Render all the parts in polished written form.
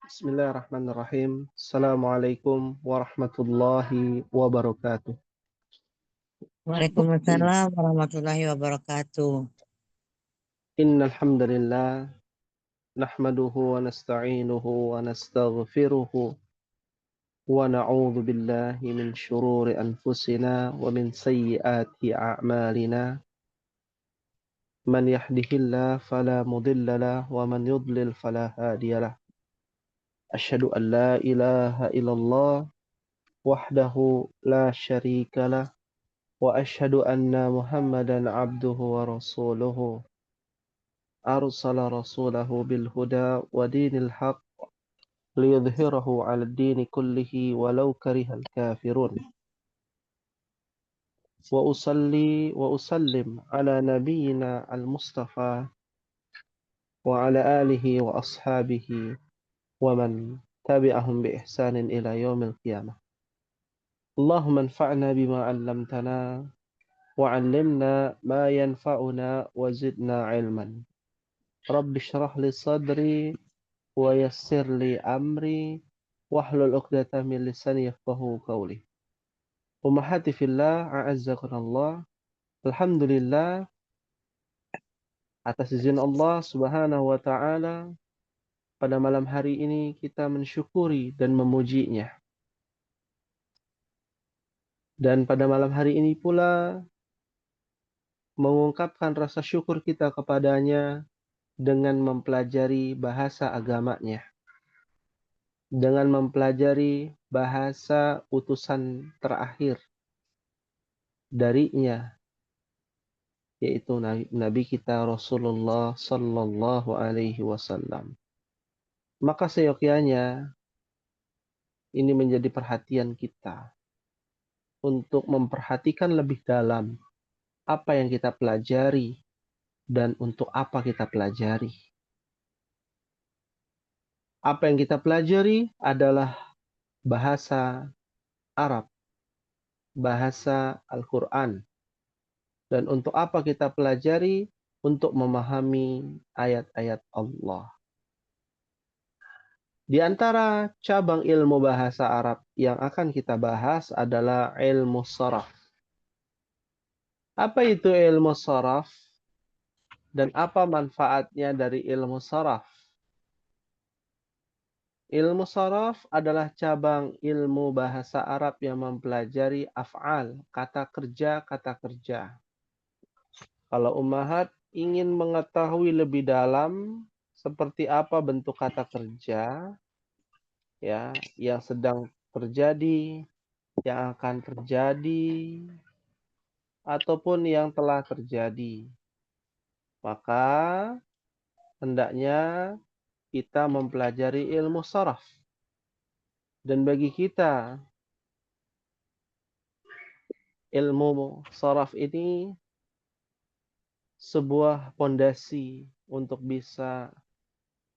Bismillahirrahmanirrahim. Assalamualaikum warahmatullahi wabarakatuh. Waalaikumsalam warahmatullahi wabarakatuh. Innal hamdalillah nahmaduhu wa nasta'inuhu wa nastaghfiruhu wa na'udzu billahi min shururi anfusina wa min sayyiati a'malina. Man yahdihillahu fala mudilla lahu wa man yudlil fala hadiyalah. Asyhadu an la ilaha illallah wahdahu la syarika lah wa asyhadu anna Muhammadan abduhu wa rasuluhu arsala rasulahu bil huda wa dinil haq liyudhhirahu 'ala ad-dini kullihi walau karihal kafirun wa usalli wa usallim ala nabiyyina al-mustafa wa ala alihi wa ashabihi wa man tabi'ahum bi ihsanin ila yaumil qiyamah. Allahumma anfa'na bima 'allamtana wa 'allimna ma yanfa'una wa zidna 'ilman. Rabbi shrah li sadri wa yassir li amri wahlul 'uqdatam min lisani yafqahu qawli. Ummahati fillah, a'azzakunallah. Alhamdulillah, atas izin Allah Subhanahu wa taala, pada malam hari ini kita mensyukuri dan memujinya. Dan pada malam hari ini pula mengungkapkan rasa syukur kita kepadanya dengan mempelajari bahasa agamanya, dengan mempelajari bahasa utusan terakhir darinya, yaitu Nabi kita Rasulullah Sallallahu Alaihi Wasallam. Maka seyogyanya ini menjadi perhatian kita untuk memperhatikan lebih dalam apa yang kita pelajari dan untuk apa kita pelajari. Apa yang kita pelajari adalah bahasa Arab, bahasa Al-Quran. Dan untuk apa kita pelajari? Untuk memahami ayat-ayat Allah. Di antara cabang ilmu bahasa Arab yang akan kita bahas adalah ilmu sharaf. Apa itu ilmu sharaf? Dan apa manfaatnya dari ilmu sharaf? Ilmu sharaf adalah cabang ilmu bahasa Arab yang mempelajari af'al, kata kerja. Kalau ummahat ingin mengetahui lebih dalam seperti apa bentuk kata kerja, ya, yang sedang terjadi, yang akan terjadi, ataupun yang telah terjadi, maka hendaknya kita mempelajari ilmu sharaf. Dan bagi kita, ilmu sharaf ini sebuah pondasi untuk bisa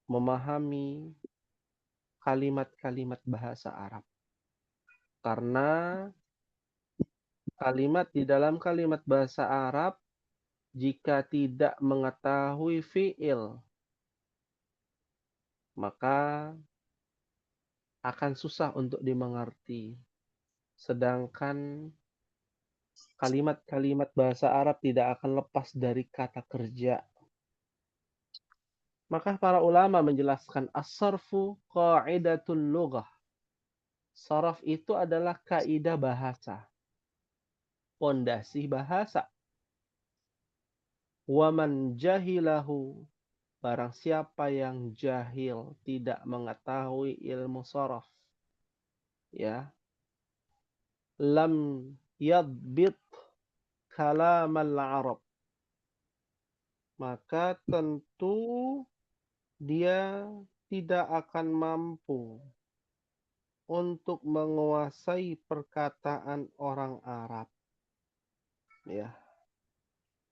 memahami kalimat-kalimat bahasa Arab. Karena kalimat di dalam kalimat bahasa Arab, jika tidak mengetahui fi'il, maka akan susah untuk dimengerti. Sedangkan kalimat-kalimat bahasa Arab tidak akan lepas dari kata kerja. Maka para ulama menjelaskan as-sarfu qa'idatul lughah. Saraf itu adalah kaidah bahasa, pondasi bahasa. Wa man jahilahu, barang siapa yang jahil, tidak mengetahui ilmu saraf, ya, lam yadbit kalamal Arab, maka tentu dia tidak akan mampu untuk menguasai perkataan orang Arab. Ya.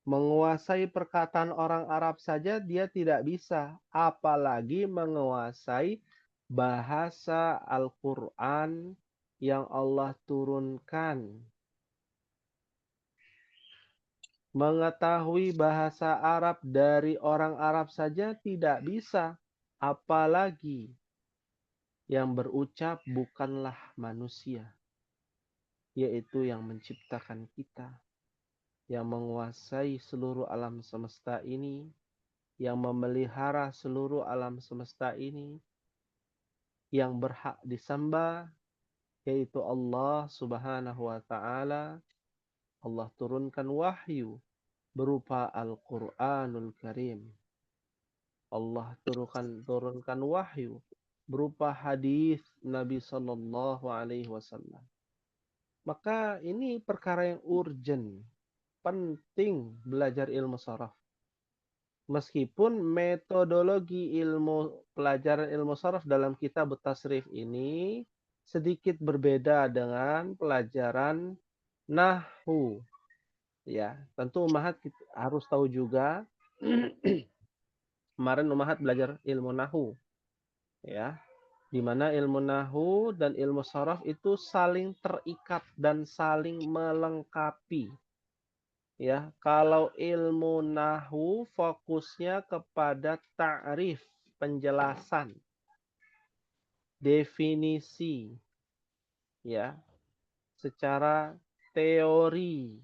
Menguasai perkataan orang Arab saja dia tidak bisa, apalagi menguasai bahasa Al-Quran yang Allah turunkan. Mengetahui bahasa Arab dari orang Arab saja tidak bisa, apalagi yang berucap bukanlah manusia, yaitu yang menciptakan kita, yang menguasai seluruh alam semesta ini, yang memelihara seluruh alam semesta ini, yang berhak disembah, yaitu Allah Subhanahu wa Ta'ala. Allah turunkan wahyu berupa Al-Quranul Karim. Allah turunkan wahyu berupa hadis Nabi Sallallahu Alaihi Wasallam. Maka ini perkara yang urgent, penting belajar ilmu saraf. Meskipun metodologi pelajaran ilmu saraf dalam kitab tasrif ini sedikit berbeda dengan pelajaran nahwu. Ya, tentu Umahat harus tahu juga. Kemarin Umahat belajar ilmu nahwu, ya, di mana ilmu nahwu dan ilmu saraf itu saling terikat dan saling melengkapi. Ya, kalau ilmu nahwu fokusnya kepada ta'rif, penjelasan, definisi, ya, secara teori,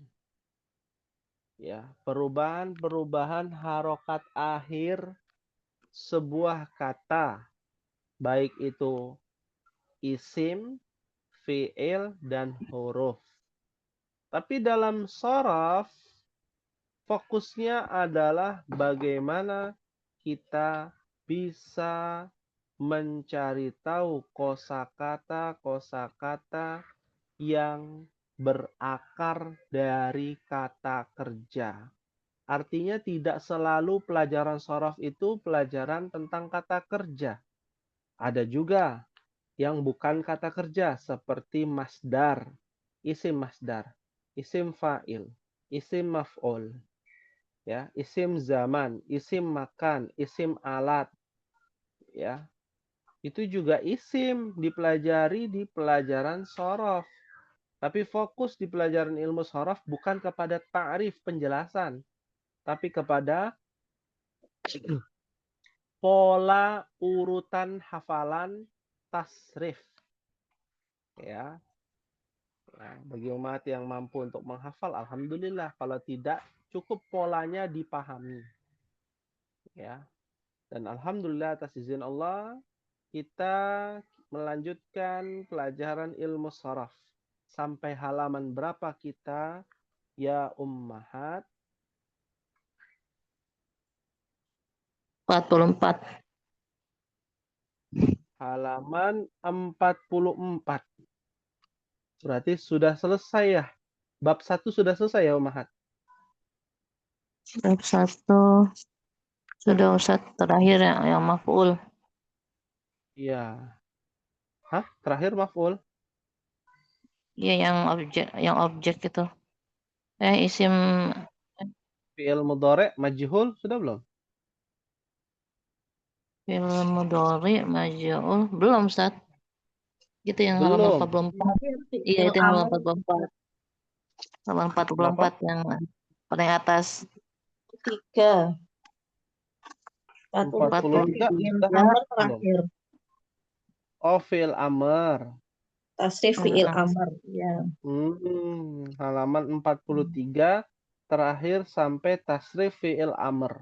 ya, perubahan-perubahan harokat akhir sebuah kata, baik itu isim, fi'il, dan huruf. Tapi dalam saraf, fokusnya adalah bagaimana kita bisa mencari tahu kosakata yang berakar dari kata kerja. Artinya tidak selalu pelajaran saraf itu pelajaran tentang kata kerja. Ada juga yang bukan kata kerja seperti masdar, isim fa'il, isim maf'ul, ya, isim zaman, isim makan, isim alat, ya. Itu juga isim dipelajari di pelajaran shorof. Tapi fokus di pelajaran ilmu shorof bukan kepada ta'rif penjelasan, tapi kepada pola urutan hafalan tasrif. Ya. Nah, bagi umat yang mampu untuk menghafal, alhamdulillah. Kalau tidak, cukup polanya dipahami. Ya. Dan alhamdulillah atas izin Allah, kita melanjutkan pelajaran ilmu saraf. Sampai halaman berapa kita, ya ummahat? 44. Halaman 44. Berarti sudah selesai ya. Bab 1 sudah selesai ya ummahat? Bab 1 sudah Ustaz, terakhir yang maf'ul. Iya. Hah? Terakhir maf'ul? Iya, yang objek itu. Isim Fi'il mudhari' majhul sudah belum? fi'il mudhari majhul belum Ustaz. Gitu yang halaman Belum. 44. Iya, itu yang halaman 44. Halaman 44 yang paling atas. 3. 43 sudah terakhir. Oh, fi'il amr. Tasrif fi'il amr. Ya. Halaman 43 terakhir sampai tasrif fi'il amr.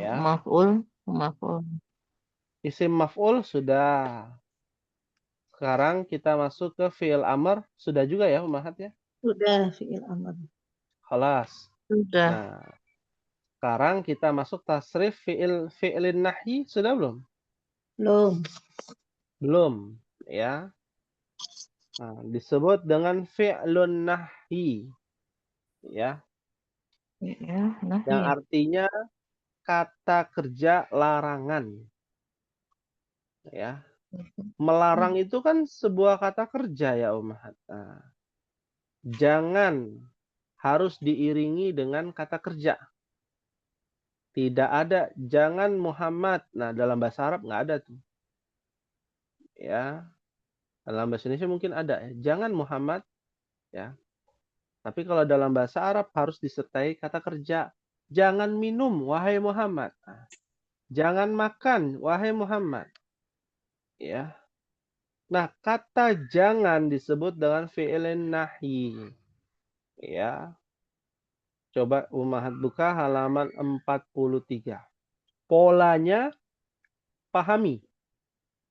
Ya. Maf'ul. Isim maf'ul sudah. Sekarang kita masuk ke fi'il amr. Sudah juga ya, Umahat ya? Sudah fi'il amr. Khalas. Sudah. Nah, sekarang kita masuk tasrif fi'ilin nahyi. Sudah belum? Belum, ya. Nah, disebut dengan fi'lun nahyi. Ya. Yang artinya kata kerja larangan. Ya. Melarang itu kan sebuah kata kerja ya Umahat. Nah, jangan harus diiringi dengan kata kerja. Tidak ada jangan Muhammad. Nah, dalam bahasa Arab nggak ada tuh. Ya. Dalam bahasa Indonesia mungkin ada ya. Jangan Muhammad, ya. Tapi kalau dalam bahasa Arab harus disertai kata kerja. Jangan minum wahai Muhammad. Nah, jangan makan wahai Muhammad. Ya. Nah, kata jangan disebut dengan fi'ilin nahi. Ya. Coba ummahat buka halaman 43. Polanya pahami.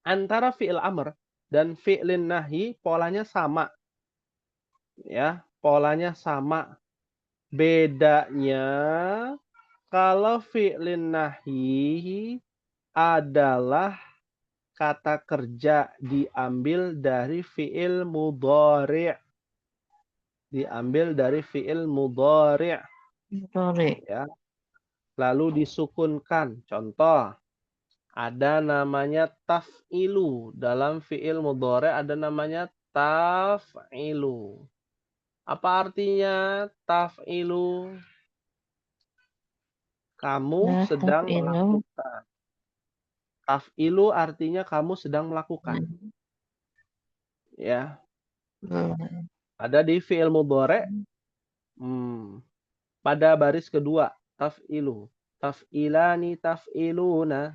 Antara fi'il amr dan fi'ilin nahi polanya sama. Ya, polanya sama. Bedanya kalau fi'ilin nahi adalah kata kerja diambil dari fi'il mudhari'. Diambil dari fi'il mudhari'. Sorry. Ya. Lalu disukunkan. Contoh, ada namanya taf'ilu. Dalam fi'il mudhari' ada namanya taf'ilu. Apa artinya taf'ilu? Kamu Nah, sedang taf'ilu. melakukan. Taf'ilu artinya kamu sedang melakukan. Ya. Ada di fi'il mudhari' pada baris kedua, taf'ilu. Taf'ilani, taf'iluna.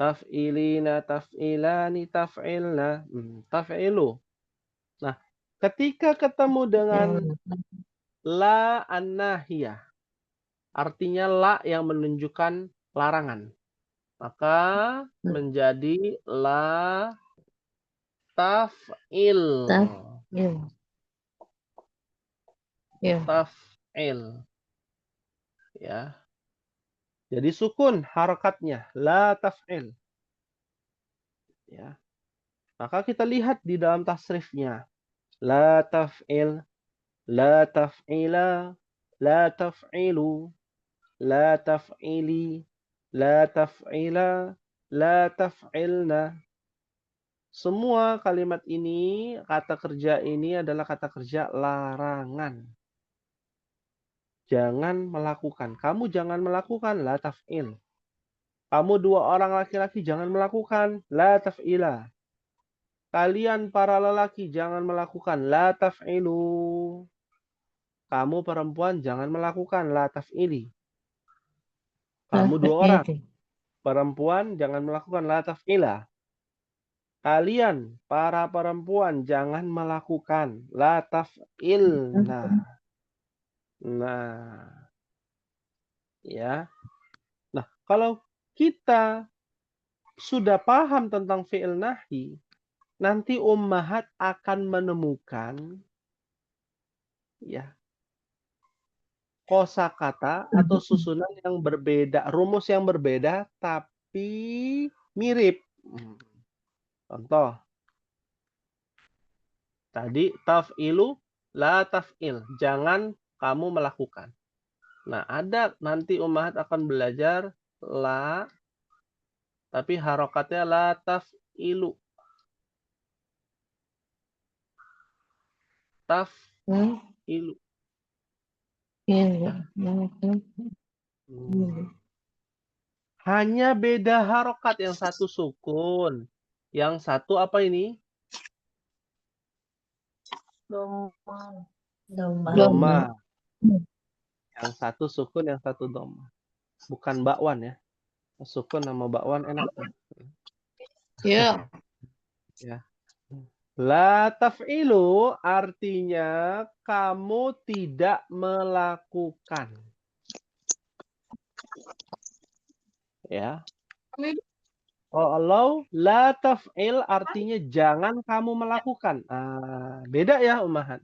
Taf'ilina, taf'ilani, taf'ilna. Taf'ilu. Nah, ketika ketemu dengan la an-nahiyah, artinya la yang menunjukkan larangan, maka menjadi la taf'il. Taf'il. Ya. Jadi sukun harakatnya, la taf'il. Ya. Maka kita lihat di dalam tasrifnya. La taf'il, la taf'ila, la taf'ilu, la taf'ili, la taf'ila, la taf'ilna. Semua kalimat ini, kata kerja ini adalah kata kerja larangan. Jangan melakukan. Kamu jangan melakukan, la taf'il. Kamu dua orang laki-laki jangan melakukan, la taf'ila. Kalian para lelaki jangan melakukan, la taf'ilu. Kamu perempuan jangan melakukan, la taf'ili. Kamu dua orang perempuan jangan melakukan, la taf'ila. Kalian para perempuan jangan melakukan, la taf'ilna. Nah, ya. Nah, kalau kita sudah paham tentang fi'il nahi, nanti ummahat akan menemukan ya kosakata atau susunan yang berbeda, rumus yang berbeda tapi mirip. Contoh, tadi taf'ilu, la taf'il, jangan kamu melakukan. Nah, ada nanti ummahat akan belajar la, tapi harokatnya la taf'ilu. Taf'ilu. Hanya beda harokat, yang satu sukun. Yang satu apa ini? Doma. Yang satu sukun, yang satu doma. Bukan bakwan ya. Sukun nama bakwan enak. Ya. Ya. La taf'ilu artinya kamu tidak melakukan. Ya. Kalau la taf'il artinya jangan kamu melakukan. Beda ya ummahat.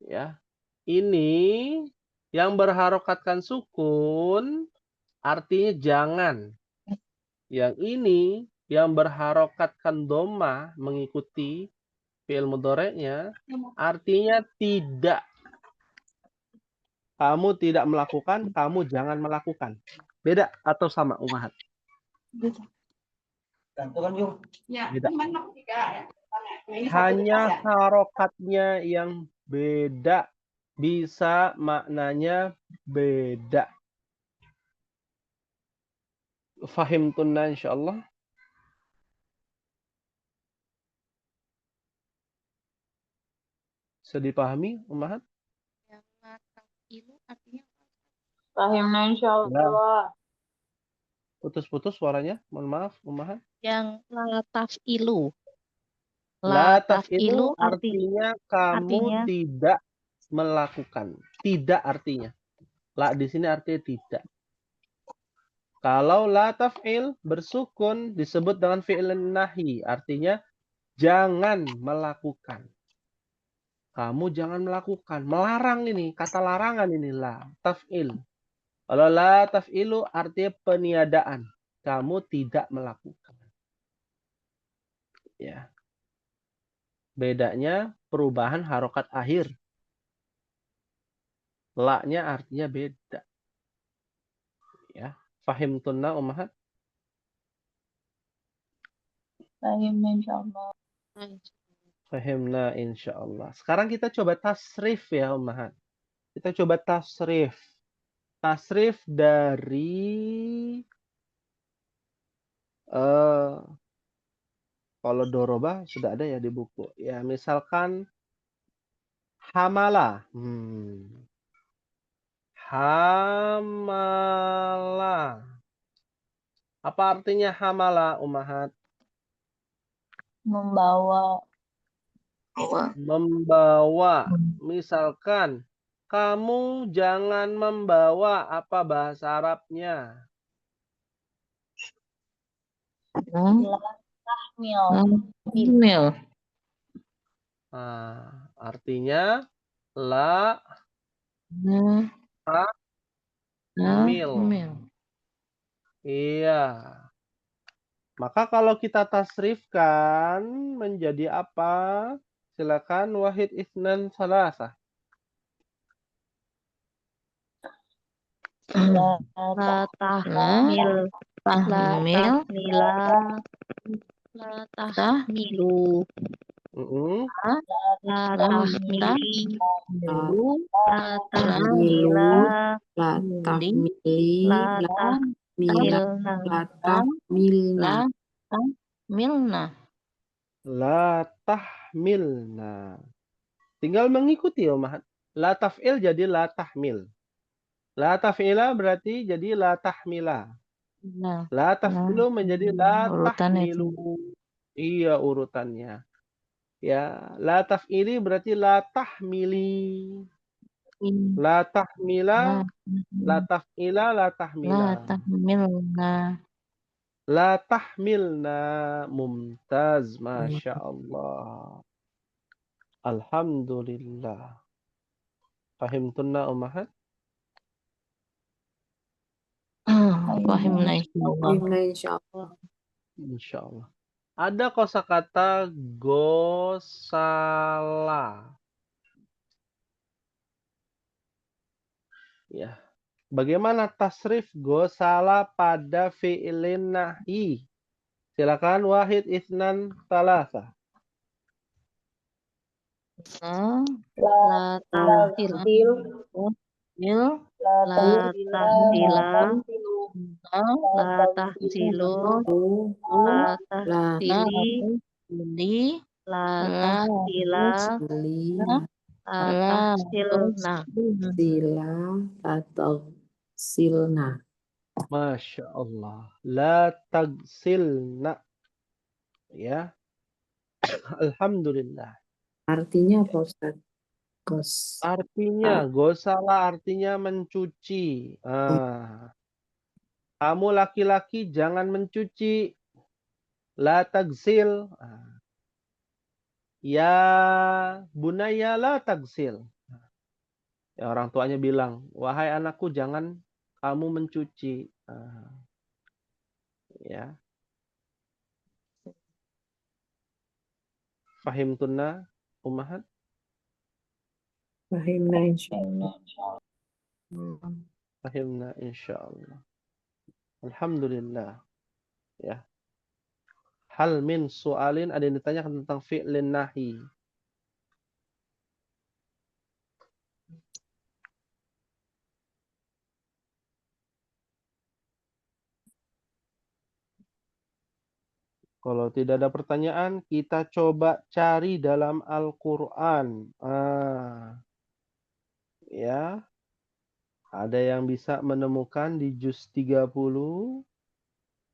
Ya. Ini yang berharokatkan sukun artinya jangan. Yang ini yang berharokatkan doma mengikuti fi'il mudhari'nya artinya tidak. Kamu tidak melakukan, kamu jangan melakukan. Beda atau sama ummahat? Beda. Hanya harokatnya yang beda. Bisa maknanya beda. Fahim tunna insyaallah. Bisa dipahami ummahat? Fahimna insyaallah. Putus-putus suaranya. Mohon maaf, Ummahat. Yang la taf'ilu. La La taf'ilu taf'ilu artinya kamu artinya tidak melakukan. Tidak artinya. La di sini artinya tidak. Kalau la taf'il bersukun disebut dengan fi'il nahi. Artinya jangan melakukan. Kamu jangan melakukan. Melarang ini. Kata larangan ini la taf'il. Kalau la taf'ilu artinya peniadaan. Kamu tidak melakukan. Ya. Bedanya perubahan harokat akhir. La-nya artinya beda. Ya. Fahim tunna Ummahat? insyaallah. Fahimna insyaallah. Sekarang kita coba tasrif ya Ummahat. Kita coba tasrif. Tasrif dari kalau doroba sudah ada ya di buku. Ya, misalkan hamala. Hamala. Apa artinya hamala, Ummahat? Membawa. Membawa. Misalkan, kamu jangan membawa apa bahasa Arabnya? Mil. Nah, artinya la mil. Iya. Maka kalau kita tasrifkan menjadi apa? Silakan wahid isnan salasa. La tahmil. Tahmil. La tahmilu. La tahmili. La tahmila. La tahmili. La La tahmilna. Milna. La tahmilna. Tinggal mengikuti ya, Ummahat. La taf'il jadi la tahmil. La taf'ila berarti jadi la tahmila. Nah, La taf'ilu menjadi la urutannya tahmilu. Iya urutannya. Ya, la taf'ili berarti la tahmili. La tahmila, la taf'ila, la tahmila. La tahmilna. La tahmilna. Mumtaz, Masya Allah. Alhamdulillah. Fahimtunna Ummahat? Fahimna insyaallah. Insyaallah. Insyaallah. Ada kosakata gosala. Ya. Bagaimana tasrif gosala pada fi'ilin nahi? Silakan wahid isnan talasa. La tahtil. La tahtila. La tahtilu. La tahtili. La tahtila. La tahtilna. Sila atau silna. Masya Allah. La tagsilna. Ya. Alhamdulillah. Artinya apa Ustaz? Artinya, gosala artinya mencuci. Kamu laki-laki jangan mencuci. La tagsil. Ya bunaya la tagsil. Ya, orang tuanya bilang, wahai anakku jangan kamu mencuci. Ya. Fahimtunna Ummahat? Fahimna insyaallah. Fahimna insyaallah. Alhamdulillah. Ya. Hal min su'alin, ada yang ditanyakan tentang fi'lin nahi. Kalau tidak ada pertanyaan, kita coba cari dalam Al-Quran. Ya. Ada yang bisa menemukan di juz 30.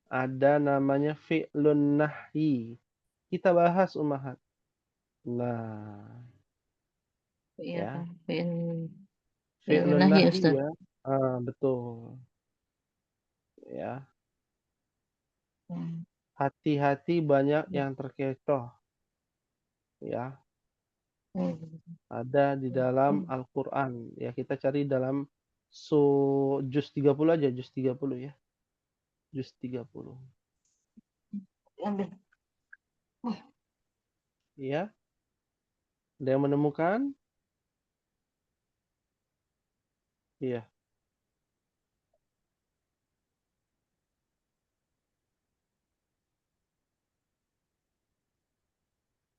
ada namanya fi'lun nahyi. Kita bahas Ummahat. Nah, Iya, ya, fi'il fi'lun nahyi nahyi Ustaz. ya. Betul. Ya, Hmm. hati-hati banyak yang terkecoh. Ya, ada di dalam Al-Qur'an. Ya, kita cari dalam juz 30 aja, juz 30 ya. Juz 30. Ambil. Ya. Ada yang menemukan? Iya.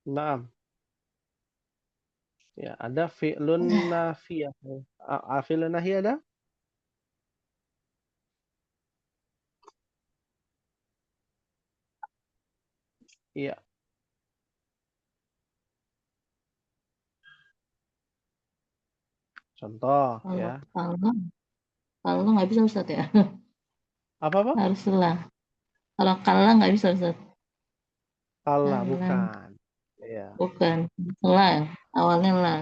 Naam. Ya, ada fi'lun nafiyah. Fi'lun nahi ada? Iya. Contoh Kalau ya. kalau nggak bisa Ustaz ya. Apa? Harus lah. Kalau kalah nggak bisa Ustaz. Allah, Kalah. bukan. Iya. Bukan. Lah. Awalnya lah.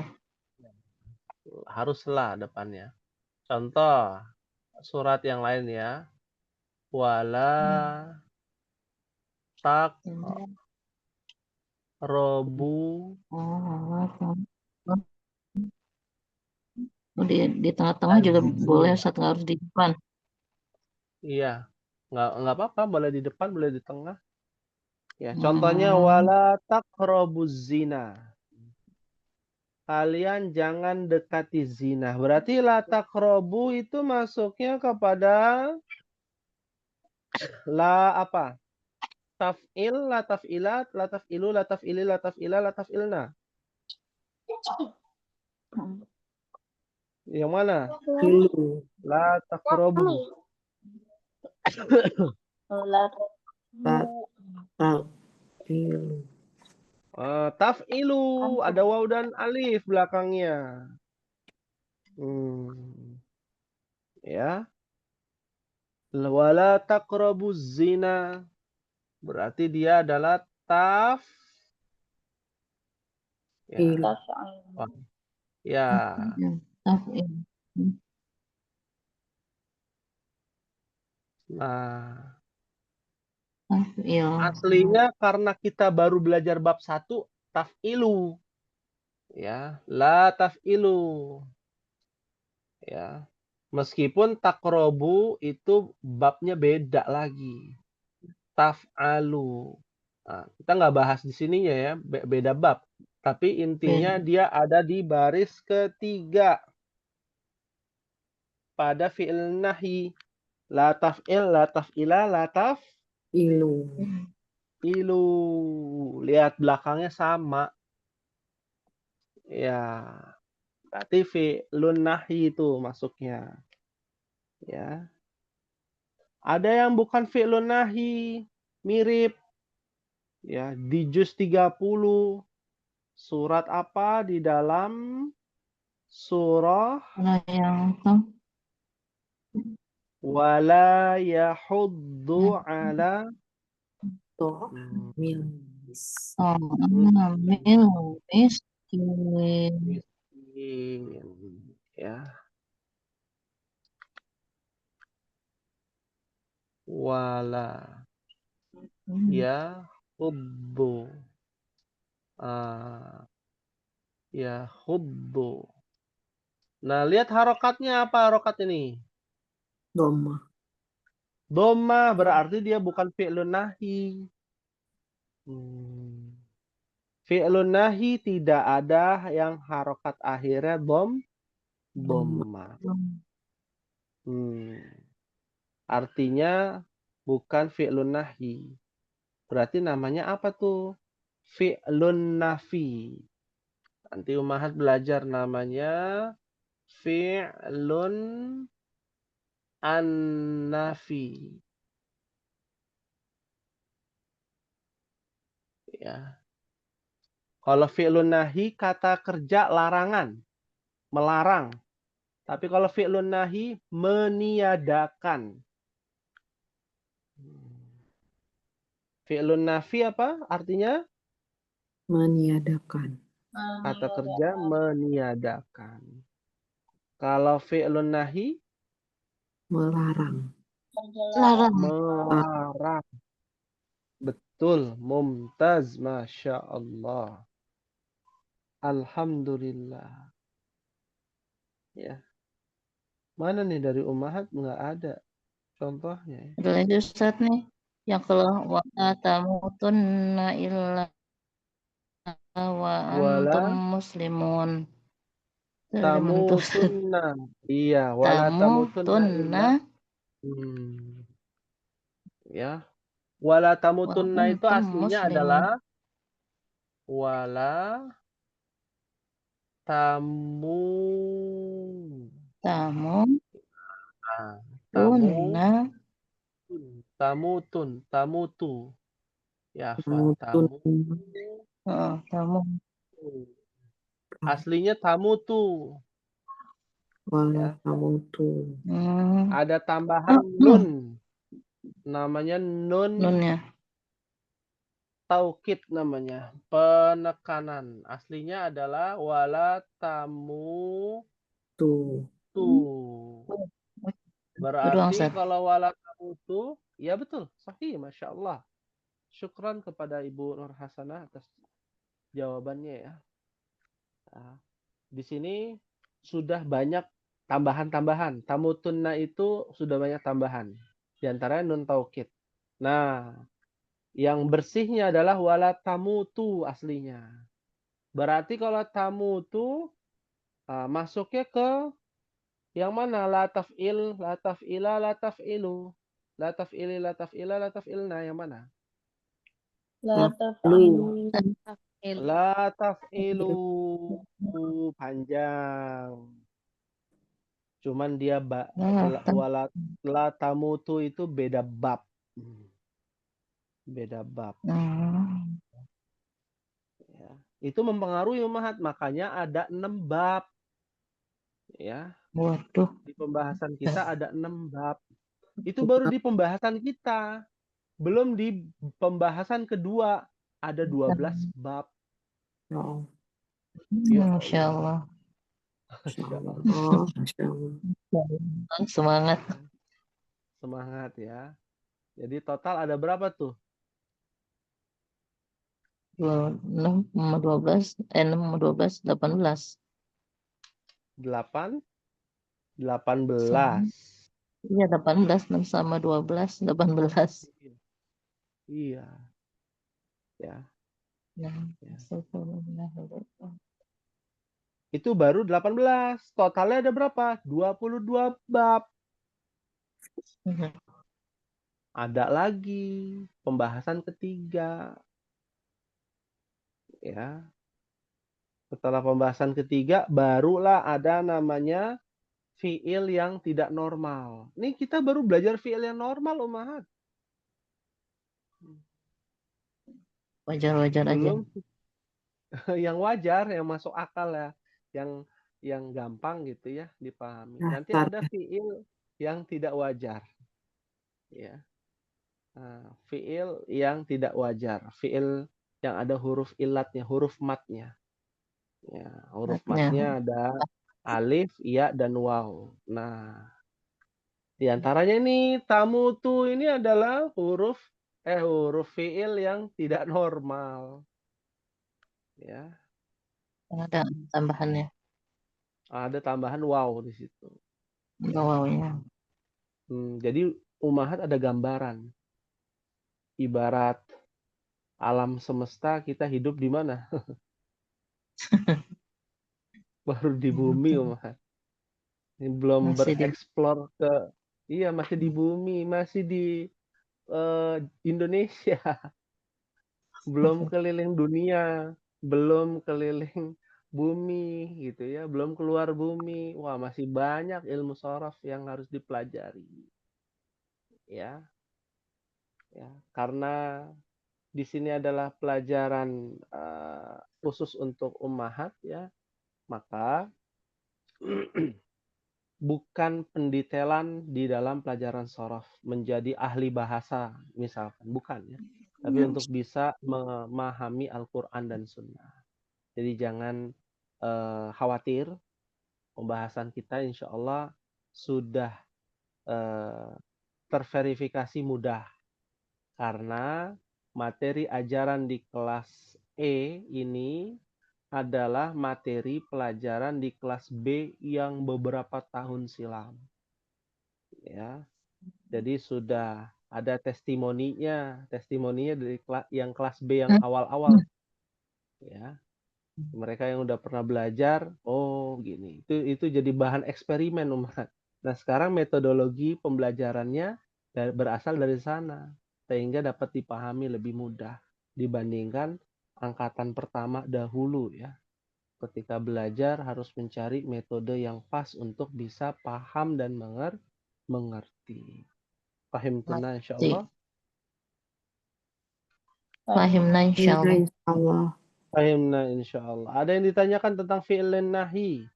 Haruslah depannya. Contoh surat yang lain ya. Wala tak robu. Di tengah-tengah juga boleh Ustaz, nggak harus di depan. Iya. Nggak apa-apa, boleh di depan, boleh di tengah. Ya, contohnya wala taqrabuz zina. Kalian jangan dekati zina. Berarti la taqrabu itu masuknya kepada la apa? Taf'il, la taf'ilat, la taf'ilu, la taf'ili, la taf'ila, la taf'ilna. Yang mana? Ilu. La taqrabu. Ilu. Taf'ilu, ada waw dan alif belakangnya. Ya. Wala taqrabuz zina. Berarti dia adalah ya. Ilu. Ya. Nah, aslinya karena kita baru belajar bab 1 taf'ilu. Ya, la taf'ilu. Ya. Meskipun taqrabu itu babnya beda lagi. Taf'alu. Nah, kita nggak bahas di sininya ya, beda bab. Tapi intinya dia ada di baris ketiga pada fi'il nahi. La taf'il, la taf'ila, la Ilu. ilu. Lihat belakangnya sama. Ya. Berarti fi'lun nahi itu masuknya. Ya. Ada yang bukan fi'lun nahi, mirip. Ya, di juz 30 surat apa di dalam surah yang wala yahuddu ala Milis. miskin. ya. Wala yahuddu yahuddu. Nah, lihat harokatnya apa harokat ini? Doma. Doma berarti dia bukan fi'lun nahi. Fi'lun nahi tidak ada yang harokat akhirnya doma. Artinya bukan fi'lun nahi. Berarti namanya apa tuh? Fi'lun nafi. Nanti Ummahat belajar namanya fi'lun an-nafi. Ya. Kalau fi'lun nahi kata kerja larangan, melarang. Tapi kalau fi'lun nahi meniadakan. Fi'lun nafi apa artinya? Meniadakan. Kata kerja meniadakan. Kalau fi'lun nahi, Melarang. Larang. melarang. Betul, mumtaz, Masya Allah. Alhamdulillah. Ya, mana nih dari ummahat nggak ada contohnya ya. Ada lagi Ustaz nih. Yang kalau wa tamutunna illa wa Wala antum muslimun. Itu belum tentu, Ustaz. tamutunna. Iya, wala tamutunna illa. Tamutunna Ya, wala wa tamutunna itu antum aslinya muslimun. adalah wala tamu. Tamutunna Nah, tamu tamutu. Ya, fa Mutun. tamu. tamu. Aslinya tamutu. Wala Ya, tamutu. ada tambahan nun. Namanya nun Nunnya. taukid namanya. Penekanan. Aslinya adalah wala tamu Tu. tu. Itu doang, Berarti Ustaz. kalau wala tamu tu, ya betul, sahih, Masya Allah. Syukran kepada Ibu Nur Hasanah atas jawabannya ya. Nah, di sini sudah banyak tambahan-tambahan. Tamutunna itu sudah banyak tambahan. Di antaranya nun taukid. Nah, yang bersihnya adalah wala tamutu aslinya. Berarti kalau tamutu masuknya ke yang mana? La taf'il, la taf'ila, la taf'ilu. La taf'ili, la taf'ila, la taf'ilna. Yang mana? La Lu. taf'il. La taf'ilu. Panjang. Cuman dia wala la tamutu itu beda bab. Beda bab. Ya. Itu mempengaruhi ummahat, makanya ada 6 bab. Ya. Waduh. Di pembahasan kita ada 6 bab. Itu baru di pembahasan kita. Belum di pembahasan kedua ada 12 bab. Oh, Ya Masya Allah. Masya Allah. Masya Allah. Semangat. Semangat ya. Jadi total ada berapa tuh? 6 sama 12, 6 sama 12, 18. 8, 18. Iya, 18, 6 sama 12, 18. Iya. Ya. Ya. Itu baru 18. Totalnya ada berapa? 22 bab. Ada lagi pembahasan ketiga. Ya. Setelah pembahasan ketiga barulah ada namanya fiil yang tidak normal. Nih kita baru belajar fiil yang normal, ummahat. Wajar-wajar aja. Belum yang wajar, yang masuk akal ya, yang gampang gitu ya dipahami. Nanti ada fiil yang tidak wajar. Ya. Nah, fiil yang tidak wajar, fiil yang ada huruf ilatnya, huruf matnya. Ya, huruf matnya ada alif, ya, dan waw. Nah, di antaranya ini tamutu ini adalah huruf fiil yang tidak normal. Ya. Ada tambahannya. Ada tambahan waw di situ. Wawnya. Jadi ummahat ada gambaran. Ibarat alam semesta, kita hidup di mana? Baru di bumi, ummahat. Belum bereksplor ke, iya masih di bumi, masih di Indonesia. Belum keliling dunia, belum keliling bumi gitu ya, belum keluar bumi. Wah, masih banyak ilmu shorof yang harus dipelajari. Ya. Ya, karena di sini adalah pelajaran khusus untuk ummahat ya, maka bukan pendetailan di dalam pelajaran shorof menjadi ahli bahasa misalkan, bukan ya. tapi untuk bisa memahami Al-Quran dan Sunnah. Jadi jangan khawatir, pembahasan kita insya Allah sudah terverifikasi mudah. Karena materi ajaran di kelas E ini adalah materi pelajaran di kelas B yang beberapa tahun silam. Ya, jadi sudah ada testimoninya dari yang kelas B yang awal-awal. Ya, mereka yang udah pernah belajar, oh gini, itu jadi bahan eksperimen umat. Nah sekarang metodologi pembelajarannya berasal dari sana, sehingga dapat dipahami lebih mudah dibandingkan angkatan pertama dahulu ya. Ketika belajar harus mencari metode yang pas untuk bisa paham dan mengerti. Paham tunna insya Allah. Fahimna insyaallah. Insyaallah. Fahimna insya Allah. Ada yang ditanyakan tentang fi'lin nahi.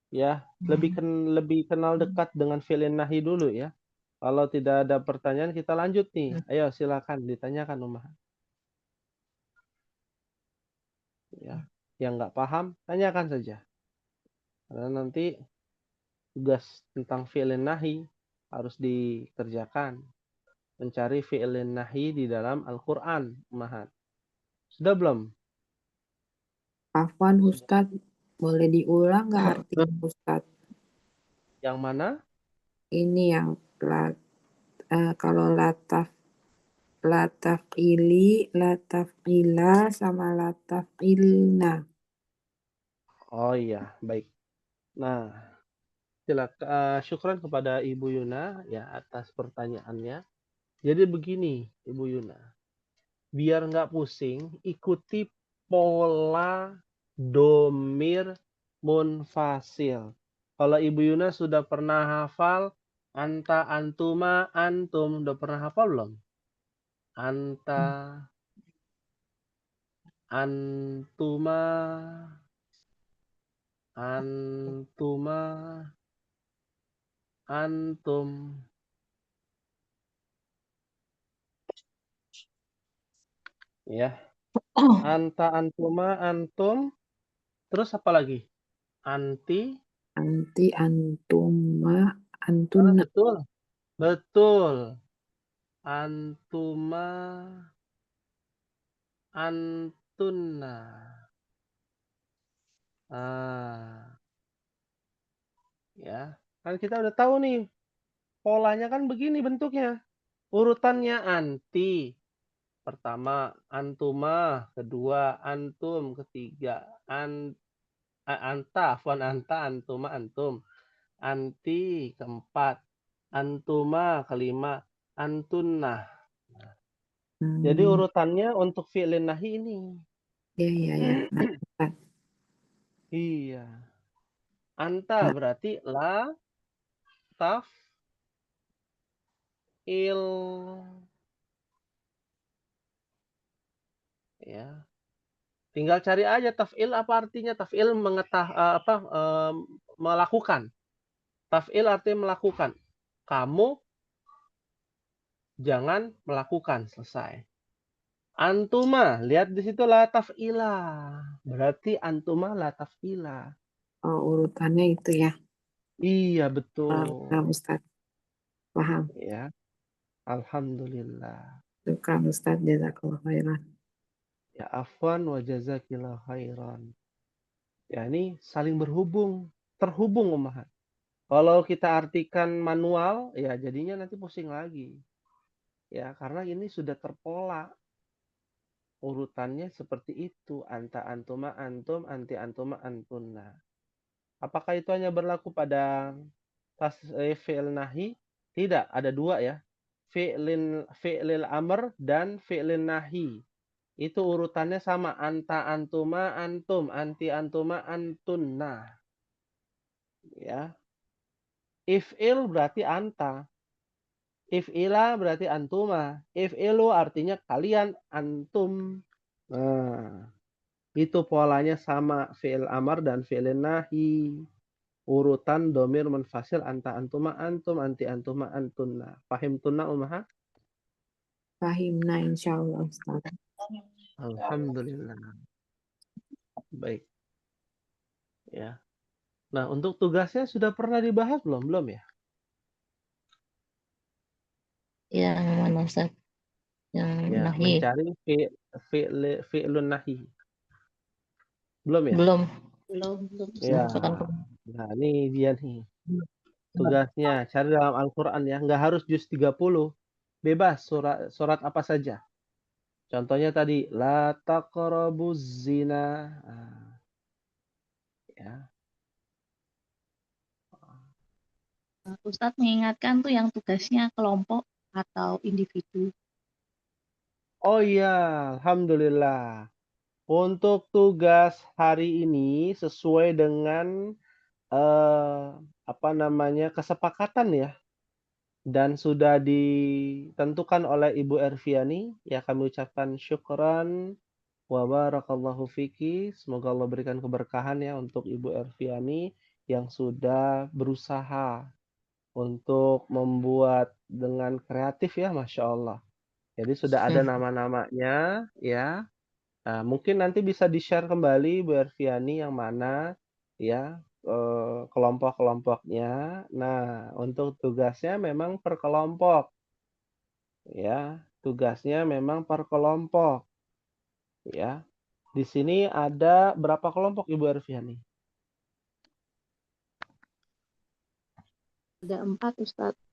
Ya, lebih kenal dekat dengan fi'lin nahi dulu ya. Kalau tidak ada pertanyaan kita lanjut nih. Ayo silakan ditanyakan Umar. Ya, yang nggak paham tanyakan saja. Karena nanti tugas tentang fi'lin nahi harus dikerjakan. Mencari fi'lin nahi di dalam Al-Qur'an, Umar. Sudah belum? Afwan Ustaz, boleh diulang nggak artinya Ustaz? Yang mana? Ini yang kalau latafili, latafila, sama latafilna. Oh iya, baik. Nah, silakan syukran kepada Ibu Yuna ya atas pertanyaannya. Jadi begini, Ibu Yuna. Biar nggak pusing, ikuti pola domir munfasil. Kalau Ibu Yuna sudah pernah hafal anta, antuma, antum, udah pernah hafal belum? Anta, antuma, antuma, antum. Ya. Anta, antuma, antum. Terus apa lagi? Anti. Anti, antuma, antuna. Betul. Betul. Antuma, antunna. Ya. Kan kita udah tahu nih. Polanya kan begini bentuknya. Urutannya anti. Pertama antuma, kedua antum, ketiga anta, afwan anta, antuma, antum. Anti keempat, antuma kelima, antunna. Jadi urutannya untuk fi'lin nahi ini. Ya. Nah, Ustaz. Iya. Anta berarti la, taf, il. Ya. Tinggal cari aja taf'il apa artinya. Taf'il melakukan. Taf'il artinya melakukan. Kamu jangan melakukan, selesai. Antuma, lihat di situ la taf'ila. Berarti antuma la taf'ila. Oh, urutannya itu ya. Iya, betul. Paham Ustaz. Paham. Ya. Alhamdulillah. Syukran Ustaz, jazakallah khairan. Ya afwan wa jazakillah khairan. Ya ini saling terhubung Ummahat. Kalau kita artikan manual, ya jadinya nanti pusing lagi. Ya, karena ini sudah terpola. Urutannya seperti itu. Anta, antuma, antum, anti, antuma, antunna. Apakah itu hanya berlaku pada fi'il nahi? Tidak, ada dua ya. Fi'lil amr dan fi'lin nahi. Itu urutannya sama. Anta, antuma, antum, anti, antuma, antunna. Ya. If'il berarti anta. If'ila berarti antuma. If'ilu artinya kalian, antum. Nah, itu polanya sama fi'il amar dan fi'il nahi. Urutan domir munfasil anta, antuma, antum, anti, antuma, antunna. Fahim tunna umaha? Fahimna insyaallah Ustaz. Alhamdulillah. Baik. Ya. Nah, untuk tugasnya sudah pernah dibahas belum? Belum ya? Yang mana Ustaz? Yang Ya, nahi. mencari fi'lun nahi. Belum ya? Belum. Belum. Ya. Misalkan Nah, ini dia nih. Tugasnya cari dalam Al-Qur'an ya, nggak harus juz 30. Bebas surat apa saja. Contohnya tadi la taqrabuz zina. Nah, ya. Ustadz mengingatkan tuh yang tugasnya kelompok atau individu. Oh iya, alhamdulillah. Untuk tugas hari ini sesuai dengan apa namanya kesepakatan ya dan sudah ditentukan oleh Ibu Erviani ya kami ucapkan syukran wa barakallahu fiki. Semoga Allah berikan keberkahan ya untuk Ibu Erviani yang sudah berusaha untuk membuat dengan kreatif ya, Masya Allah. Jadi sudah ada nama-namanya ya. Nah, mungkin nanti bisa di-share kembali Bu Erviani yang mana ya kelompok-kelompoknya. Nah, untuk tugasnya memang per kelompok ya. Tugasnya memang per kelompok ya. Di sini ada berapa kelompok Ibu Erviani? Ada 4 Ustadz.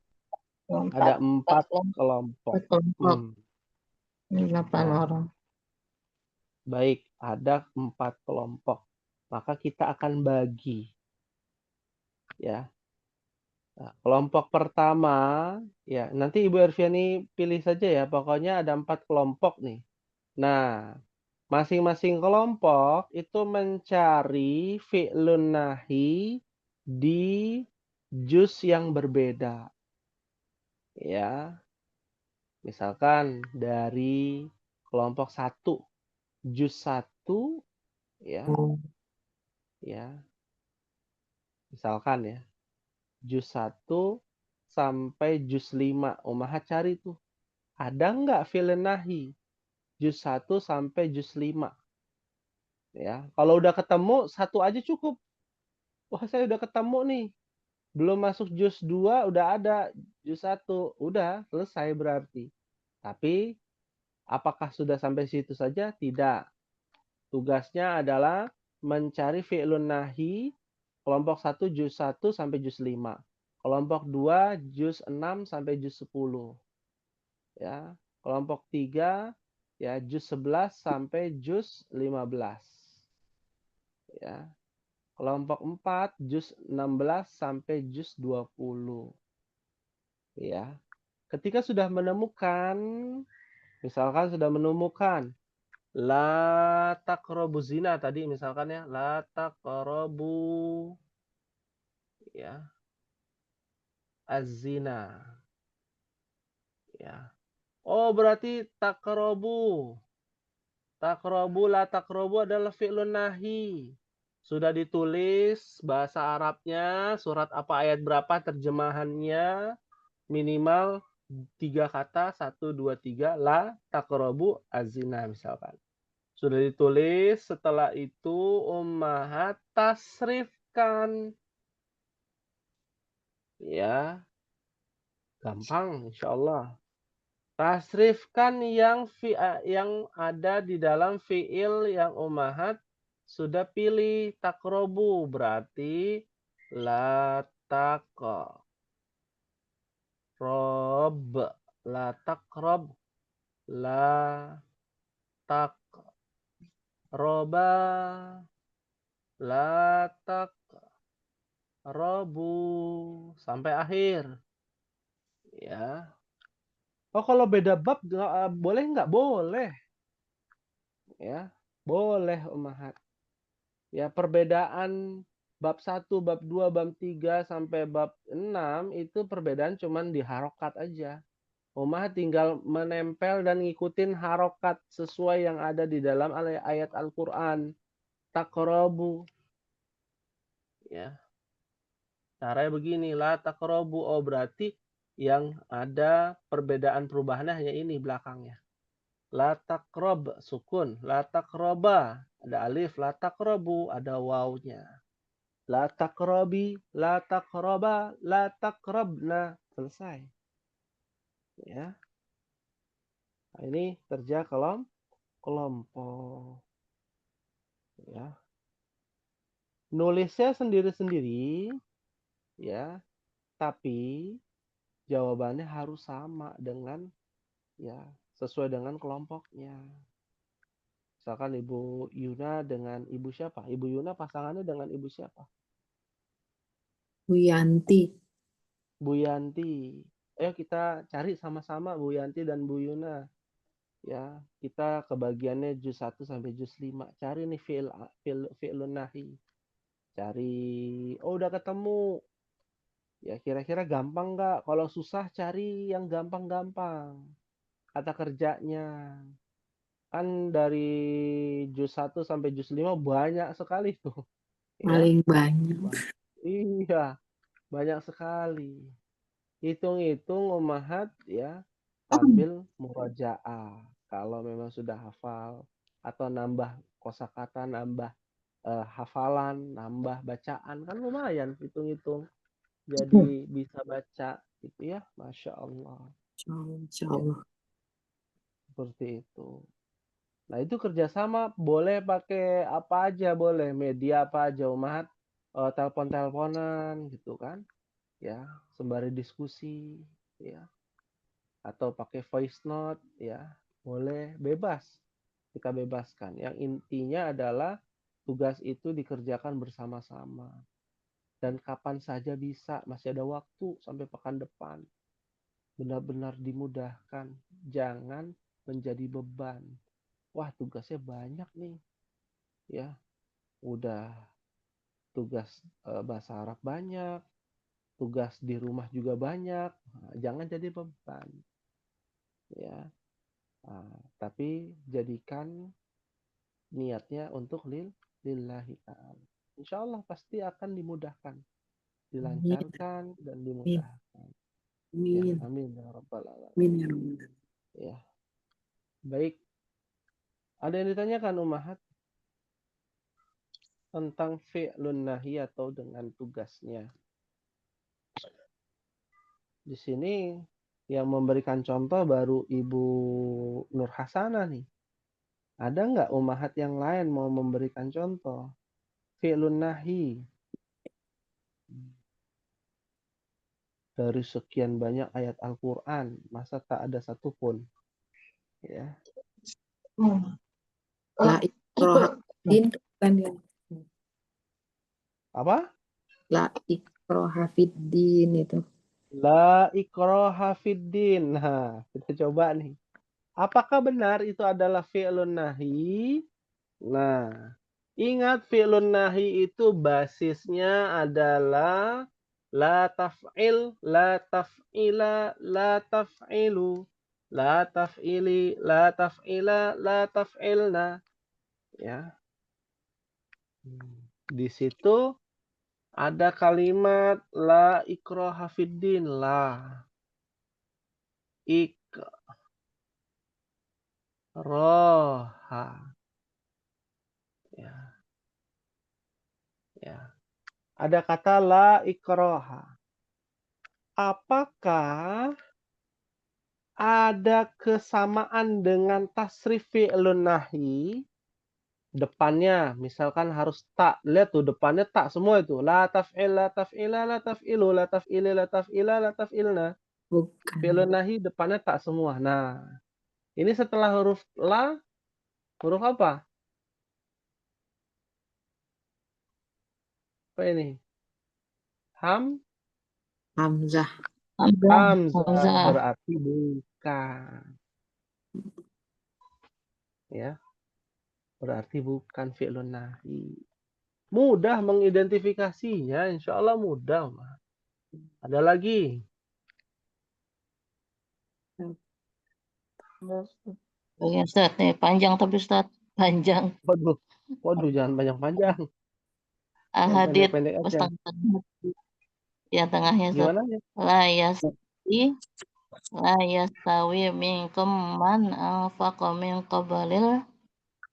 Ada 4 kelompok. 4 kelompok. 8 Nah, orang. baik, ada 4 kelompok. Maka kita akan bagi ya. Nah, kelompok pertama, ya nanti Ibu Erviani pilih saja ya, pokoknya ada 4 kelompok nih. Nah, masing-masing kelompok itu mencari fi'lun nahi di juz yang berbeda. Ya, misalkan dari kelompok 1, juz 1, ya, ya, misalkan ya, juz 1 sampai juz 5. Umahat cari tuh. Ada nggak fi'lun nahi? Juz 1 sampai juz 5. Ya, kalau udah ketemu, 1 aja cukup. Wah, saya udah ketemu nih. Belum masuk juz 2, udah ada juz 1. Udah, selesai berarti. Tapi, apakah sudah sampai situ saja? Tidak. Tugasnya adalah mencari fi'lun nahi, kelompok 1 juz 1 sampai juz 5. Kelompok 2 juz 6 sampai juz 10. Ya, kelompok 3 ya juz 11 sampai juz 15. Ya. Kelompok 4 juz 16 sampai juz 20. Ya. Ketika sudah menemukan, misalkan sudah menemukan la taqrabu zina tadi misalkan ya, la taqrabu ya az-zina. Ya. Oh, berarti taqrabu. Taqrabu la taqrabu adalah fi'lun nahi. Sudah ditulis bahasa Arabnya, surat apa ayat berapa terjemahannya, minimal 3 kata, 1, 2, 3, la taqrabu az-zina misalkan. Sudah ditulis, setelah itu ummahat tasrifkan. Ya, gampang insyaallah. Tasrifkan yang ada di dalam fiil yang ummahat sudah pilih takrobu berarti la taqrob, la taqrob, la taqroba, la taqrobu sampai akhir. Ya. Oh, kalau beda bab boleh nggak? Boleh. Ya, boleh ummahat. Ya, perbedaan bab 1, bab 2, bab 3 sampai bab 6 itu perbedaan cuman di harokat aja. Ummahat tinggal menempel dan ngikutin harokat sesuai yang ada di dalam ayat Al-Qur'an. Taqrabu. Ya. Caranya begini, la taqrabu. Oh, berarti yang ada perbedaan perubahannya hanya ini belakangnya. La taqrab sukun, la taqraba ada alif, la taqrabu ada wawunya. La taqrabi, la taqraba, la taqrabna. Selesai. Ya. Nah, ini kerja kelompok. Ya. Nulisnya sendiri-sendiri, ya, tapi jawabannya harus sama dengan, ya, sesuai dengan kelompoknya. Misalkan Ibu Yuna dengan Ibu siapa? Ibu Yuna pasangannya dengan Ibu siapa? Bu Yanti. Bu Yanti. Ayo kita cari sama-sama Bu Yanti dan Bu Yuna. Ya, kita kebagiannya juz 1 sampai juz 5. Cari nih fi'lun nahi. Cari, oh udah ketemu. Ya kira-kira gampang nggak? Kalau susah cari yang gampang-gampang. Kata kerjanya. Kan dari juz 1 sampai juz 5 banyak sekali tuh. Ya. Paling banyak. Iya, banyak sekali. Hitung-hitung ummahat ya sambil murajaah. Kalau memang sudah hafal atau nambah kosakata, nambah hafalan, nambah bacaan kan lumayan hitung-hitung. Jadi bisa baca gitu ya, Masya Allah. Insya Ya, Allah. seperti itu. Nah itu kerjasama boleh pakai apa aja, boleh media apa aja ummahat, telepon-teleponan gitu kan, ya sembari diskusi, ya atau pakai voice note, ya boleh, bebas, kita bebaskan. Yang intinya adalah tugas itu dikerjakan bersama-sama dan kapan saja bisa, masih ada waktu sampai pekan depan. Benar-benar dimudahkan, jangan menjadi beban. Wah tugasnya banyak nih, ya udah tugas bahasa Arab banyak, tugas di rumah juga banyak. Nah, jangan jadi beban, ya. Nah, tapi jadikan niatnya untuk lillahi ta'ala. Insya Allah pasti akan dimudahkan, Amin. dilancarkan dan Amin. dimudahkan. Ya, Amin. amin ya rabbal alamin. Amin ya Rabbal. Ya, baik. Ada yang ditanyakan ummahat tentang fi'lun nahi atau dengan tugasnya? Di sini yang memberikan contoh baru Ibu Nur Hasanah nih. Ada nggak ummahat yang lain mau memberikan contoh? Fi'lun nahi. Dari sekian banyak ayat Al-Quran, masa tak ada satupun? Ya. La ikroha fiddin kan ya. Apa? La ikroha fiddin itu. La ikraha fiddin. Nah, kita coba nih. Apakah benar itu adalah fi'lun nahi? Nah, ingat fi'lun nahi itu basisnya adalah la taf'il, la taf'ila, la taf'ilu, la taf'ili, la taf'ila, la taf'ilna. Ya. Di situ ada kalimat la ikraha fiddin, la ikraha. Ya. Ya. Ada kata la ikraha. Apakah ada kesamaan dengan tasrif fi'lun nahi? Depannya misalkan harus tak. Lihat tuh depannya tak semua itu. La taf'il, la taf'ila, la taf'ilu, la taf'ili, la taf'ila, la taf'ilna. Bukan. Fi'lun nahi depannya tak semua. Nah, ini setelah huruf la, huruf apa? Apa ini? Hamzah. Hamzah berarti bukan. Ya. Berarti bukan fi'lun nahi. Mudah mengidentifikasinya, insya Allah mudah. Ada lagi? Ya Ustaz, nih panjang tapi Ustaz, panjang. Waduh, jangan panjang-panjang. Yang Ahadit pendek-pendek aja. tengah. Yang tengahnya Ustaz. Gimana ya? La yas la yastawi minkum man anfaqa min qablil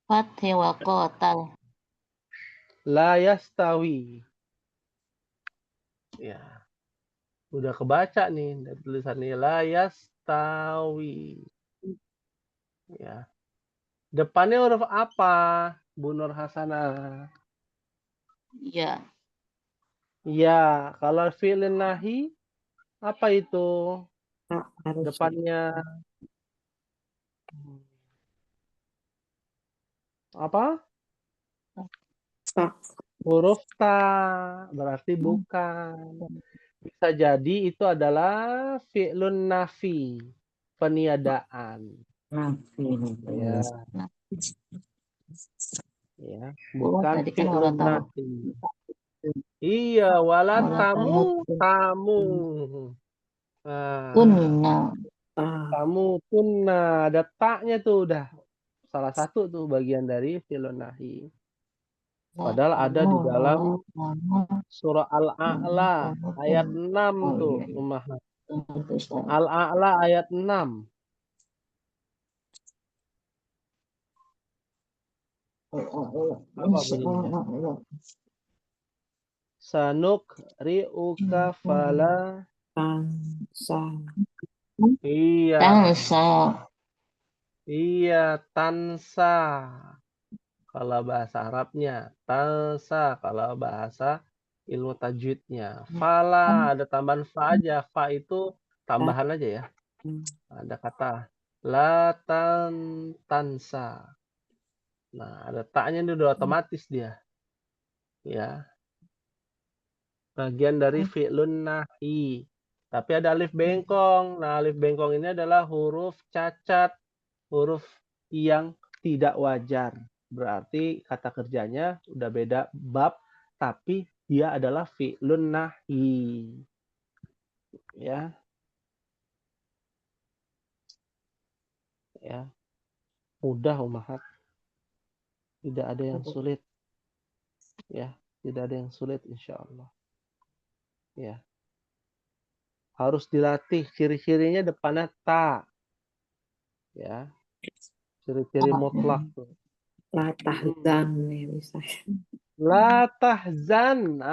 fathi wa qatal. La yastawi. Ya, udah kebaca nih dari tulisannya la yastawi. Ya. Depannya huruf apa, Bu Nur Hasanah? Ya, Ya, kalau fi'il nahi apa itu? Tak harus Depannya apa? tak. Huruf ta, berarti bukan. Bisa jadi itu adalah fi'lun nafi, peniadaan. Nah, Ya, ya, oh bukan tadi kan wala fi'lun tamu. nafi. Iya, wala Wala tamu, tamutun. tamu. Nah, Kunna. tamu tunna, ada taknya tuh udah. Salah satu tuh bagian dari fi'lun nahi. Padahal ada di dalam surah Al-A'la ayat 6 tuh, Ummah. Al-A'la ayat 6. Apa bunyinya? Sanuk ri'uka fala. Tansa. Iya. Tansa. Iya, tansa. Kalau bahasa Arabnya, tansa. Kalau bahasa ilmu tajwidnya. Fala, ada tambahan fa aja. Fa itu tambahan aja ya. Ada kata la tansa. Nah, ada taknya ini udah otomatis dia. Ya. Bagian dari fi'lun nahi. Tapi ada alif bengkong. Nah, alif bengkong ini adalah huruf cacat. Huruf yang tidak wajar. Berarti kata kerjanya udah beda bab, tapi dia adalah fi'lun nahi. Ya. Ya. Mudah Ummahat. Tidak ada yang sulit. Ya, tidak ada yang sulit insya Allah. Ya. Harus dilatih. Ciri-cirinya depannya ta. Ya. Ciri-ciri mutlak tuh. La tahzan nih bisa. La tahzan.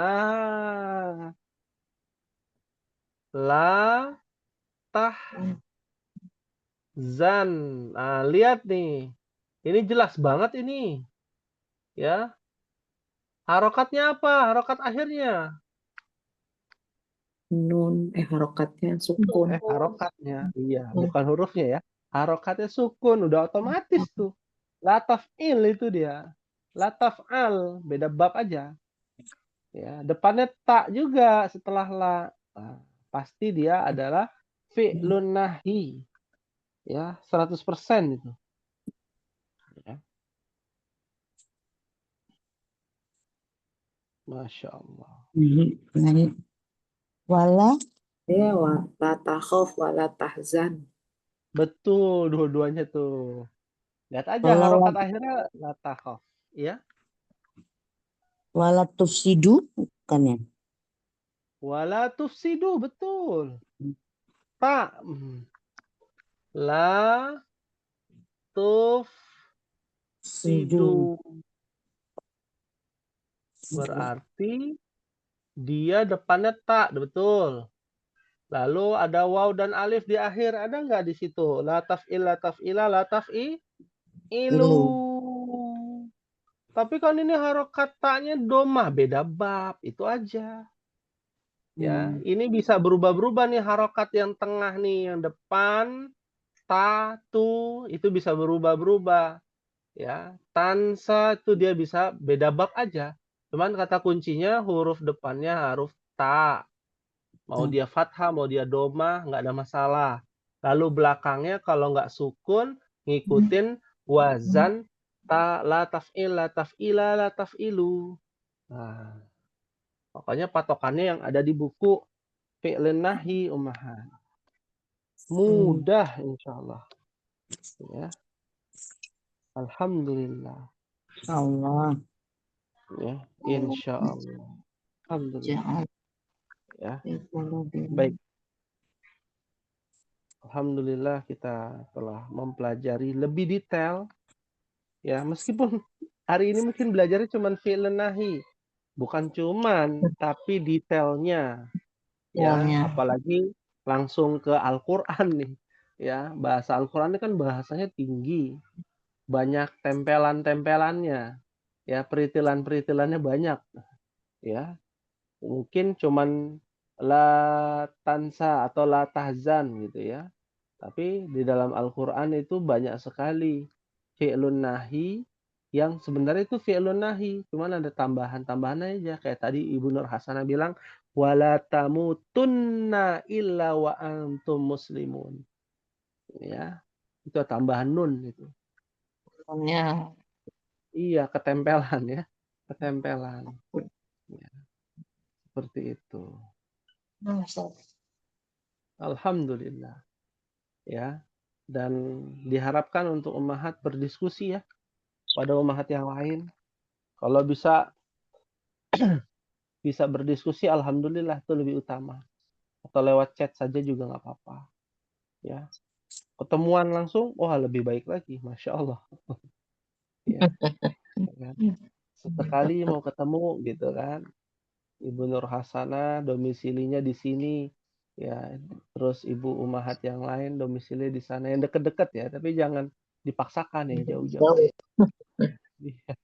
La tahzan. Lihat nih. Ini jelas banget ini. Ya. Harokatnya apa? Harokat akhirnya. Nun, harokatnya sukun. Harokatnya. Iya, bukan hurufnya ya. Harokatnya sukun. Udah otomatis tuh. La taf'il itu dia. La taf'al. Beda bab aja. Ya, depannya tak juga setelah la. Nah, pasti dia adalah fi'lun nahi. Ya, 100% itu. Ya. Masya Allah. Wala. Ya, la takhaf wa la tahzan. Betul, dua-duanya tuh. Lihat aja harokat akhirnya la takhaf. Ya. Wala tufsidu. Bukan ya? Wala tufsidu, betul. Tak. La tufsidu. Berarti dia depannya tak, betul. Lalu ada waw dan alif di akhir. Ada nggak di situ? La taf'il, la taf'ila, la taf'ilu. Tapi kan ini harokat taknya domah. Beda bab. Itu aja. Ya, ini bisa berubah-berubah nih harokat yang tengah nih. Yang depan, ta, tu. Itu bisa berubah-berubah. Ya, tansa itu dia bisa beda bab aja. Cuman kata kuncinya huruf depannya harus ta. Mau dia fathah, mau dia domah, nggak ada masalah. Lalu belakangnya kalau nggak sukun, ngikutin wazan ta, la taf'il, la taf'ila, la taf'ilu. Nah, pokoknya patokannya yang ada di buku fi'lun nahi Ummahat. Mudah insya Allah. Ya. Alhamdulillah. Allah. Ya, insya Allah. Alhamdulillah. Jangan. Ya. Baik. Alhamdulillah kita telah mempelajari lebih detail ya, meskipun hari ini mungkin belajarnya cuman fi'il nahi, bukan cuman tapi detailnya ya, Detailnya. apalagi langsung ke Al-Qur'an nih ya. Bahasa Al-Qur'an ini kan bahasanya tinggi, banyak tempelan-tempelannya ya, peritilan-peritilannya banyak ya. Mungkin cuman la tansa atau la tahzan gitu ya. Tapi di dalam Al-Qur'an itu banyak sekali fi'lun nahi yang sebenarnya itu fi'lun nahi, cuman ada tambahan-tambahan aja. Kayak tadi Ibu Nur Hasanah bilang, "Wala tamutunna illa wa antum muslimun." Ya, itu tambahan nun itu. Detailnya. Iya, ketempelan ya, ketempelan. Ya, seperti itu. Ustaz. Alhamdulillah ya. Dan diharapkan untuk ummahat berdiskusi ya pada ummahat yang lain. Kalau bisa berdiskusi alhamdulillah itu lebih utama. Atau lewat chat saja juga nggak apa-apa. Ya. Ketemuan langsung, wah lebih baik lagi, Masya Allah. Ya, kan? Sesekali mau ketemu gitu kan. Ibu Nur Hasanah domisilinya di sini. Ya, terus Ibu Ummahat yang lain domisili di sana yang deket-deket ya, tapi jangan dipaksakan yang jauh-jauh. Iya.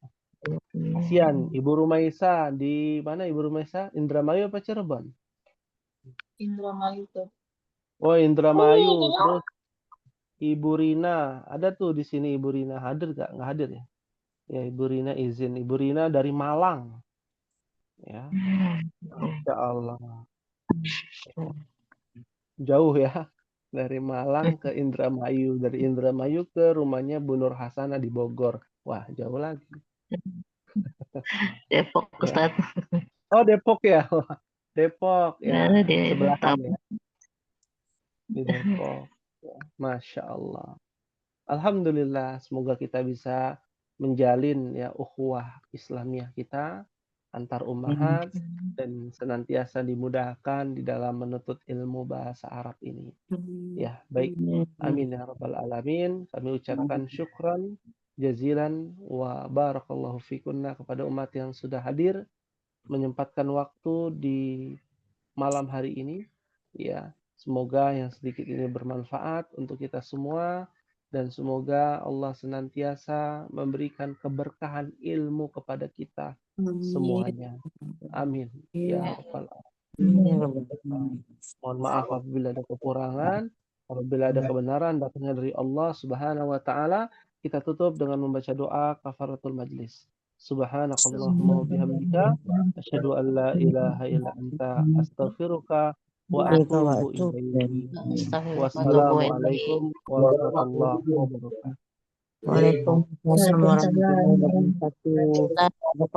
Kasihan Ibu Rumaisa di mana Ibu Rumaisa? Indramayu apa Cirebon? Indramayu tuh. Oh, Indramayu. Terus Ibu Rina, ada tuh di sini Ibu Rina hadir nggak? Nggak hadir ya? Ya Ibu Rina izin. Ibu Rina dari Malang. Ya, Insya Allah. Jauh ya. Dari Malang ke Indramayu. Dari Indramayu ke rumahnya Bu Nur Hasanah di Bogor. Wah, jauh lagi. Depok, Ya. Ustaz. Oh, Depok ya. Wah, Depok ya. Ada di Sebelahan Tamu. ya. Di Depok. Ya, Masya Allah. Alhamdulillah, semoga kita bisa menjalin ya ukhuwah Islamiyah kita antar ummahat dan senantiasa dimudahkan di dalam menuntut ilmu bahasa Arab ini. Ya, baik. Amin ya rabbal alamin. Kami ucapkan syukran jazilan wa barakallahu fikunna kepada umat yang sudah hadir menyempatkan waktu di malam hari ini. Ya, semoga yang sedikit ini bermanfaat untuk kita semua dan semoga Allah senantiasa memberikan keberkahan ilmu kepada kita semuanya. Amin. Ya rabbal alamin. Mohon maaf apabila ada kekurangan, apabila ada kebenaran datangnya dari Allah Subhanahu wa taala. Kita tutup dengan membaca doa kafaratul majlis. Subhanakallahumma wa bihamdika asyhadu an la ilaha illa anta astaghfiruka wa atubu ilaik. Wassalamualaikum warahmatullahi wabarakatuh. Waalaikumsalam warahmatullahi wabarakatuh.